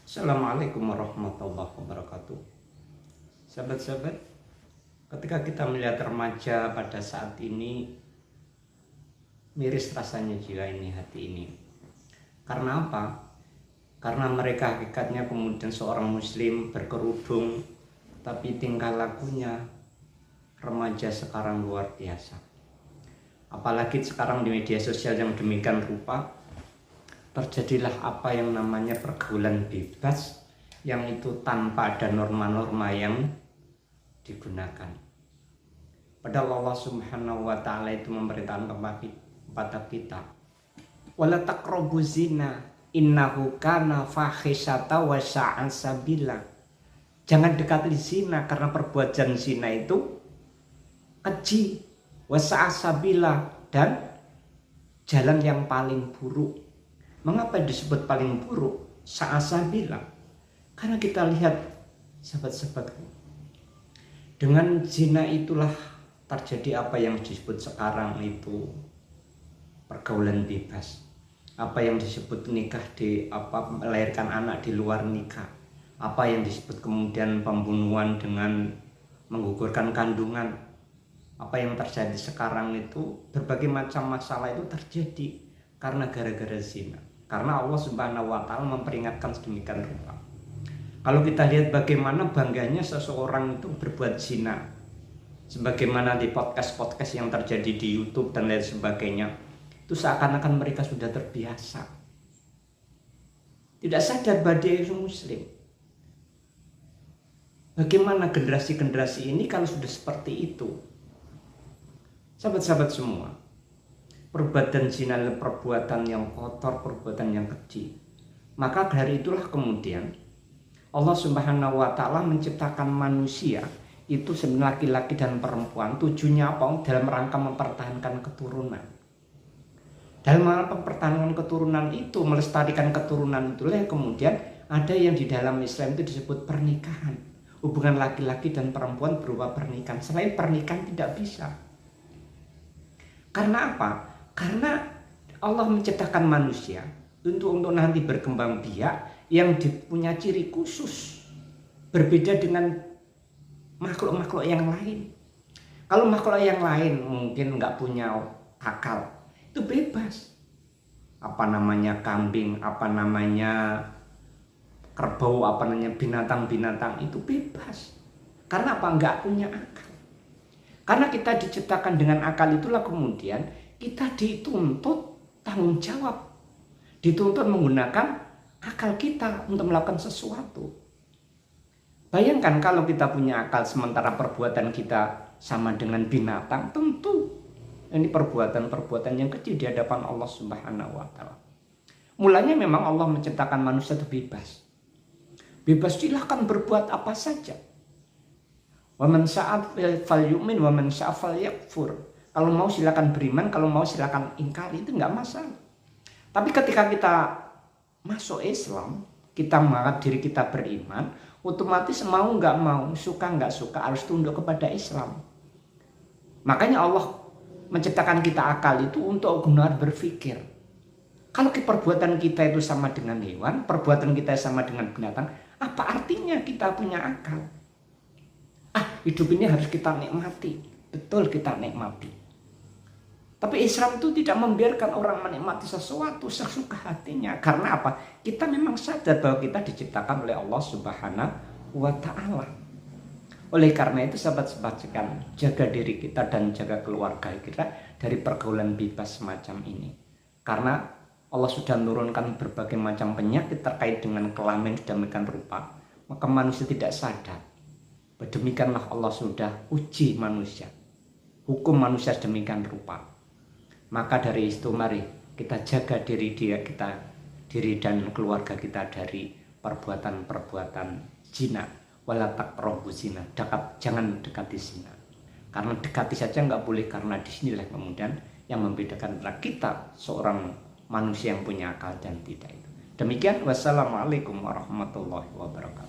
Assalamualaikum warahmatullahi wabarakatuh. Sahabat-sahabat, ketika kita melihat remaja pada saat ini, miris rasanya jiwa ini, hati ini. Karena apa? Karena mereka hakikatnya kemudian seorang muslim berkerudung, tapi tingkah lakunya remaja sekarang luar biasa. Apalagi sekarang di media sosial yang demikian rupa, terjadilah apa yang namanya pergaulan bebas, yang itu tanpa ada norma-norma yang digunakan. Padahal Allah Subhanahu wa Ta'ala itu memerintahkan kepada kita, wala taqrabu zina innahu kana fahisyata wa sa'a sabila. Jangan dekati zina karena perbuatan zina itu keji, wa sa'a sabila, dan jalan yang paling buruk. Mengapa disebut paling buruk? Sa'asa bilang, karena kita lihat sahabat-sahabatku, dengan zina itulah terjadi apa yang disebut sekarang itu pergaulan bebas. Apa yang disebut nikah melahirkan anak di luar nikah. Apa yang disebut kemudian pembunuhan dengan menggugurkan kandungan. Apa yang terjadi sekarang itu, berbagai macam masalah itu terjadi karena gara-gara zina. Karena Allah Subhanahu wa Ta'ala memperingatkan sedemikian rupa. Kalau kita lihat bagaimana bangganya seseorang itu berbuat zina, sebagaimana di podcast-podcast yang terjadi di YouTube dan lain sebagainya, itu seakan-akan mereka sudah terbiasa, tidak sadar bahwa dia muslim. Bagaimana generasi-generasi ini kalau sudah seperti itu? Sahabat-sahabat semua, perbuatan zina adalah perbuatan yang kotor, perbuatan yang keji. Maka dari itulah kemudian Allah Subhanahu wa Ta'ala menciptakan manusia itu sebenarnya laki-laki dan perempuan. Tujuannya apa? Dalam rangka mempertahankan keturunan. Dalam rangka mempertahankan keturunan itu, melestarikan keturunan itulah yang kemudian ada yang di dalam Islam itu disebut pernikahan. Hubungan laki-laki dan perempuan berupa pernikahan. Selain pernikahan tidak bisa. Karena apa? Karena Allah menciptakan manusia untuk nanti berkembang biak yang punya ciri khusus, berbeda dengan makhluk-makhluk yang lain. Kalau makhluk yang lain mungkin nggak punya akal, itu bebas. Apa namanya kambing, apa namanya kerbau, apa namanya binatang-binatang itu bebas. Karena apa? Nggak punya akal. Karena kita diciptakan dengan akal, itulah kemudian kita dituntut tanggung jawab, dituntut menggunakan akal kita untuk melakukan sesuatu. Bayangkan kalau kita punya akal sementara perbuatan kita sama dengan binatang, tentu ini perbuatan-perbuatan yang kecil di hadapan Allah Subhanahu wa Ta'ala. Mulanya memang Allah menciptakan manusia itu bebas. Bebas, silahkan berbuat apa saja. Wa man sya'a falyu'min wa man sya'a falyakfur. Kalau mau silakan beriman, kalau mau silakan ingkari, itu nggak masalah. Tapi ketika kita masuk Islam, kita menganggap diri kita beriman, otomatis mau nggak mau, suka nggak suka harus tunduk kepada Islam. Makanya Allah menciptakan kita akal itu untuk benar berpikir. Kalau perbuatan kita itu sama dengan hewan, perbuatan kita sama dengan binatang, apa artinya kita punya akal? Hidup ini harus kita nikmati. Betul, kita nikmati. Tapi Islam itu tidak membiarkan orang menikmati sesuatu sesuka hatinya. Karena apa? Kita memang sadar bahwa kita diciptakan oleh Allah Subhanahu wa Ta'ala. Oleh karena itu sahabat-sahabat sekalian, jaga diri kita dan jaga keluarga kita dari pergaulan bebas semacam ini. Karena Allah sudah menurunkan berbagai macam penyakit terkait dengan kelamin sedemikian rupa. Maka manusia tidak sadar. Demikianlah Allah sudah uji manusia. Hukum manusia sedemikian rupa. Maka dari itu mari kita jaga diri dan keluarga kita dari perbuatan-perbuatan zina. Wala taqrabu zina. Jangan dekati zina. Karena dekati saja nggak boleh, karena disinilah kemudian yang membedakan antara kita seorang manusia yang punya akal dan tidak itu. Demikian, wassalamualaikum warahmatullahi wabarakatuh.